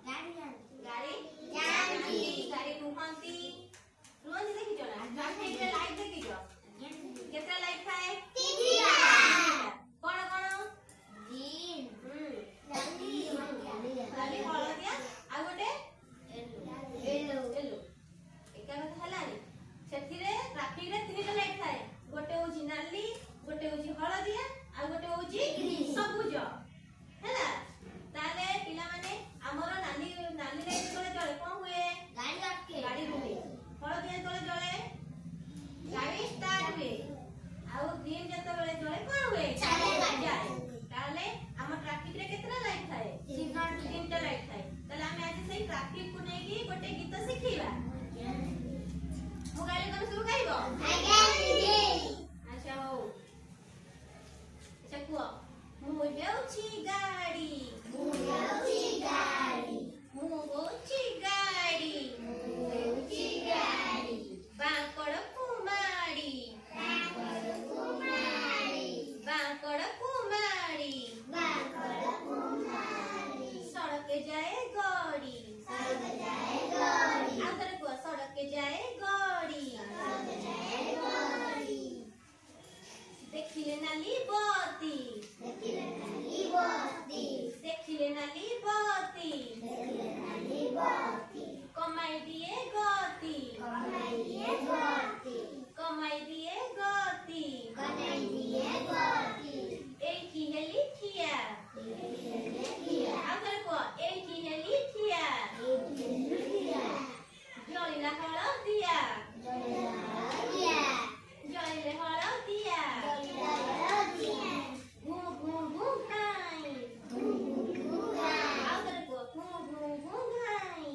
गाड़ी गाड़ी रुहंती रुहंती देखि जणा ट्रैफिक रे लाइट देखि जो केतरा लाइट थाए तीनटा कोन कोन ग्रीन लाली हळदिया आ गोटे येलो एका कथा हलानी सेथिरे ट्रैफिक रे तीनटा लाइट थाए गोटे होची नाली गोटे होची हळदिया आ गोटे होची सबुज हैला ताले पिला माने हमरो नाली नाली लाइट तले जळे कोन हुए गाड़ी रुहे हळदिया तले जळे गाड़ी स्टार्ट हुए आ ग्रीन जते बेले जळे कोन हुए जाए ताले हम ट्रैफिक रे केतना लाइट थाए तीनटा लाइट थाए ताले हम आज सही ट्रैफिक को नै की गोटे गीत सिखिबा मोबाइल कोन शुरू करिवो अच्छा हो अच्छा कुआ मु जाउची गाड़ी बांकड़ कुमारी सड़क जाए गाड़ी आधर को सड़क जाए गाड़ी देखिले नाली बत्ती कमाई दिए गति एक ही हेली थिया आधर को एक ही हेली थिया जलिला हळदिया जलिले हळदिया घू घू घू घाई आधर को घू घू घू घाई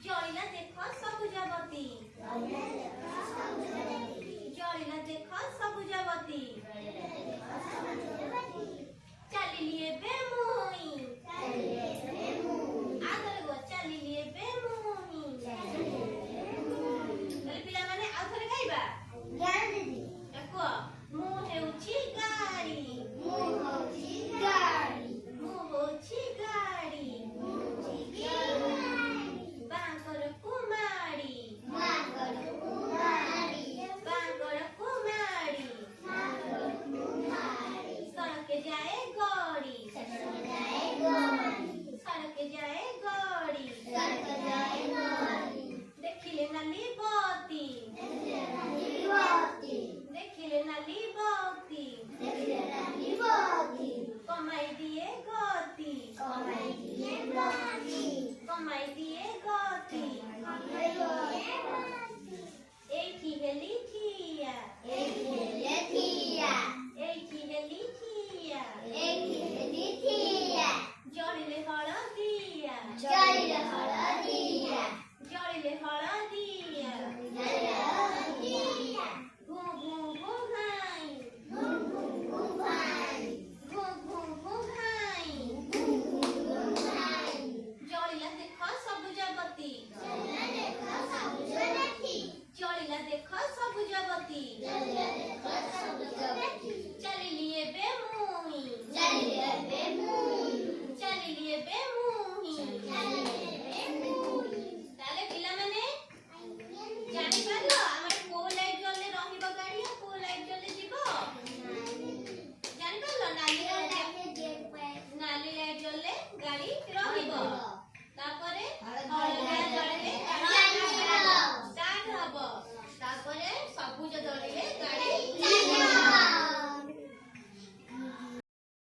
जलिला देखो सबुजवती जलिला देखो सबुजवती चली लिए बेमुई आधर को चली लिए बेमुई तले पिला माने आधर गाइबा देखो मु हेउची गाड़ी बांकर कुमारी सड़क जाए गाड़ी देखिले नाली बत्ती कमाई दिए गति एक ही हेली थिया जलिले हळदिया घू घू घू घाई जलिला देखो सबुजवती चली लिए बेमुई ताले पिला माने जानि पालो